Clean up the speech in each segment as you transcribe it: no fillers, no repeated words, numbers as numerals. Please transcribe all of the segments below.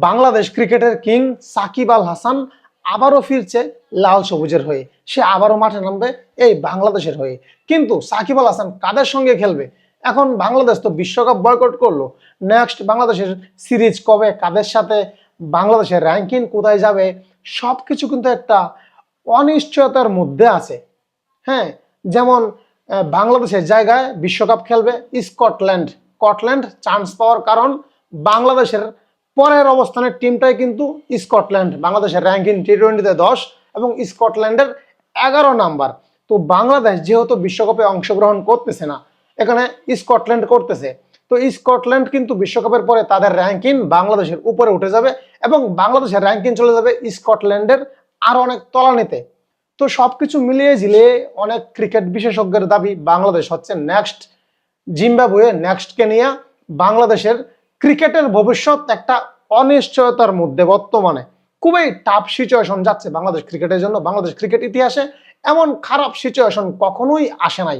বাংলাদেশ ক্রিকেটের কিং সাকিব আল হাসান আবারও ফিরছে লাল সবুজের হয়ে। সে আবারও মাঠে নামবে এই বাংলাদেশের হয়ে। কিন্তু সাকিব আল হাসান কাদের সঙ্গে খেলবে? এখন বাংলাদেশ তো বিশ্বকাপ বয়কট করলো। নেক্সট বাংলাদেশের সিরিজ কবে, কাদের সাথে, বাংলাদেশের র্যাঙ্কিং কোথায় যাবে, সবকিছু কিন্তু একটা অনিশ্চয়তার মধ্যে আছে। হ্যাঁ, যেমন বাংলাদেশের জায়গায় বিশ্বকাপ খেলবে স্কটল্যান্ড। স্কটল্যান্ড চান্স পাওয়ার কারণ বাংলাদেশের পরের অবস্থানের টিমটাই কিন্তু স্কটল্যান্ড। বাংলাদেশের র্যাঙ্কিং টি-20-তে 10 এবং স্কটল্যান্ডের 11 নাম্বার। তো বাংলাদেশ যেহেতু বিশ্বকাপে অংশগ্রহণ করতেছে না, এখানে স্কটল্যান্ড করতেছে। তো স্কটল্যান্ড কিন্তু বিশ্বকাপের পরে তাদের র্যাঙ্কিং বাংলাদেশের উপরে উঠে যাবে এবং বাংলাদেশের র্যাঙ্কিং চলে যাবে স্কটল্যান্ডের আরো অনেক তলানিতে। তো সবকিছু মিলিয়ে ঝিলিয়ে অনেক ক্রিকেট বিশেষজ্ঞের দাবি বাংলাদেশ হচ্ছে নেক্সট জিম্বাবুয়ে, নেক্সট কেনিয়া। বাংলাদেশের ক্রিকেটের ভবিষ্যৎ একটা অনিশ্চয়তার মধ্যে বর্তমানে। খুবই টাফ সিচুয়েশন যাচ্ছে বাংলাদেশ ক্রিকেটের জন্য। বাংলাদেশ ক্রিকেট ইতিহাসে এমন খারাপ সিচুয়েশন কখনোই আসে নাই,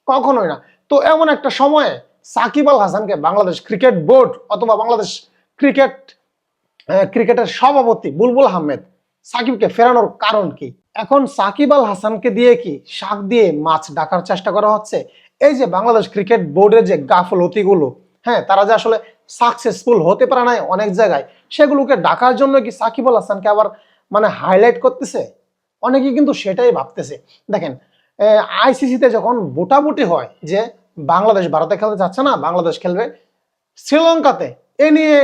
কখনোই না। তো এমন একটা সময়ে সাকিব আল হাসানকে বাংলাদেশ ক্রিকেট বোর্ড অথবা বাংলাদেশ ক্রিকেটের সভাপতি বুলবুল আহমেদ সাকিবকে ফেরানোর কারণ কি? এখন সাকিব আল হাসানকে দিয়ে কি শাক দিয়ে মাছ ডাকার চেষ্টা করা হচ্ছে? এই যে বাংলাদেশ ক্রিকেট বোর্ডের যে গাফলতিগুলো, হ্যাঁ, তারা যে আসলে সাকসেসফুল হতে পারে নাই অনেক জায়গায়, সেগুলোকে ডাকার জন্য কি সাকিব আল হাসানকে আবার হাইলাইট করতেছে? অনেকে কিন্তু সেটাই ভাবতেছে। দেখেন, আইসিসিতে যখন ভোটাভুটি হয় যে বাংলাদেশ ভারতে খেলতে যাচ্ছে না, বাংলাদেশ খেলবে শ্রীলঙ্কাতে, এ নিয়ে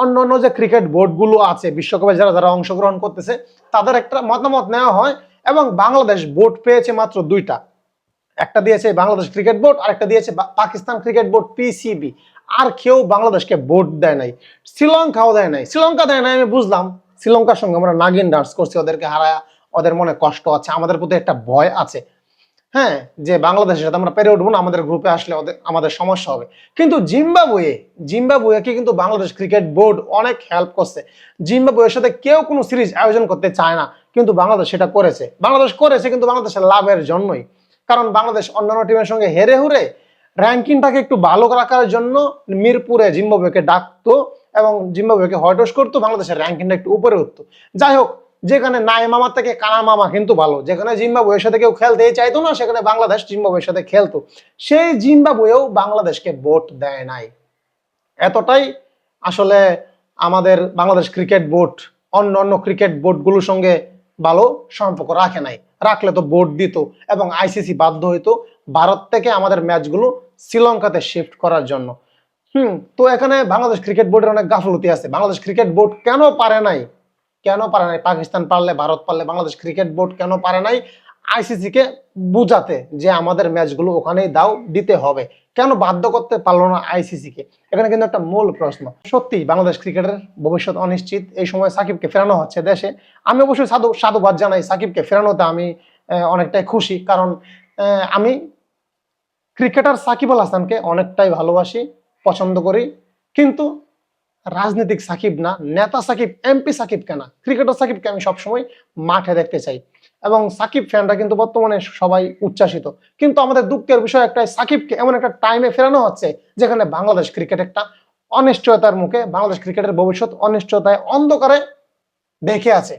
অন্য অন্য যে ক্রিকেট বোর্ডগুলো আছে বিশ্বকাপে যারা যারা অংশগ্রহণ করতেছে তাদের একটা মতামত নেওয়া হয় এবং বাংলাদেশ বোর্ড পেয়েছে মাত্র 2টা। একটা দিয়েছে বাংলাদেশ ক্রিকেট বোর্ড, আর একটা দিয়েছে পাকিস্তান ক্রিকেট বোর্ড পিসিবি। আর কেউ বাংলাদেশকে ভোট দেয় নাই। শ্রীলঙ্কাও দেয় নাই। শ্রীলঙ্কা দেয় নাই আমি বুঝলাম, শ্রীলঙ্কার সঙ্গে আমরা নাগিন ডান্স করছি, ওদেরকে হারায় ওদের মনে কষ্ট আছে, আমাদের প্রতি একটা ভয় আছে, হ্যাঁ, যে বাংলাদেশের সাথে আমরা পেরে উঠবো না, আমাদের গ্রুপে আসলে আমাদের সমস্যা হবে। কিন্তু জিম্বাবুয়েকে কিন্তু বাংলাদেশ ক্রিকেট বোর্ড অনেক হেল্প করছে। জিম্বাবুয়ের সাথে কেউ কোনো সিরিজ আয়োজন করতে চায় না, কিন্তু বাংলাদেশ সেটা করেছে। বাংলাদেশ করেছে কিন্তু বাংলাদেশের লাভের জন্যই। কারণ বাংলাদেশ অন্যান্য টিমের সঙ্গে হেরে হুরে র্যাঙ্কিংটাকে একটু ভালো রাখার জন্য মিরপুরে জিম্বাবুয়েকে ডাকতো এবং জিম্বাবুয়েকে হয়টস করতো, বাংলাদেশের র্যাঙ্কিংটা একটু উপরে উঠতো। যাই হোক, যেখানে নাই মামা থেকে কানা মামা কিন্তু ভালো। যেখানে জিম্বাবুয়ের সাথে কেউ খেলতেই চাইতো না, সেখানে বাংলাদেশ জিম্বাবুয়ের সাথে খেলতো। সেই জিম্বাবুয়েও বাংলাদেশকে ভোট দেয় নাই। এতটাই আসলে আমাদের বাংলাদেশ ক্রিকেট বোর্ড অন্য অন্য ক্রিকেট বোর্ডগুলোর সঙ্গে ভালো সম্পর্ক রাখে নাই। রাখলে তো ভোট দিত এবং আইসিসি বাধ্য হইতো ভারত থেকে আমাদের ম্যাচগুলো শ্রীলঙ্কাতে শিফট করার জন্য। তো এখানে বাংলাদেশ ক্রিকেট বোর্ডের অনেক গাফলতি আছে। বাংলাদেশ ক্রিকেট বোর্ড কেন পারে নাই? পাকিস্তান পারলে, ভারত পারলে, বাংলাদেশ ক্রিকেট বোর্ড কেন পারে নাই আইসিসি কে বুঝাতে যে আমাদের ম্যাচগুলো ওখানেই দাও, দিতে হবে? কেন বাধ্য করতে পারলো না আইসিসি কে? এখানে কিন্তু একটা মূল প্রশ্ন। সত্যি বাংলাদেশ ক্রিকেটের ভবিষ্যৎ অনিশ্চিত। এই সময় সাকিবকে ফেরানো হচ্ছে দেশে। আমি অবশ্যই সাধুবাদ জানাই সাকিবকে ফেরানোতে। আমি অনেকটাই খুশি, কারণ আমি ক্রিকেটার সাকিব আল হাসানকে অনেকটাই ভালোবাসি, পছন্দ করি। কিন্তু রাজনৈতিক সাকিব না, নেতা সাকিব, এমপি সাকিব কেনা, ক্রিকেটার সাকিবকে আমি সবসময় মাঠে দেখতে চাই। এবং সাকিব ফ্যানরা কিন্তু বর্তমানে সবাই উচ্ছ্বাসিত। কিন্তু আমাদের দুঃখের বিষয় একটাই, সাকিবকে এমন একটা টাইমে ফেরানো হচ্ছে যেখানে বাংলাদেশ ক্রিকেট একটা অনিশ্চয়তার মুখে, বাংলাদেশ ক্রিকেটের ভবিষ্যৎ অনিশ্চয়তায় অন্ধকারে দেখে আছে।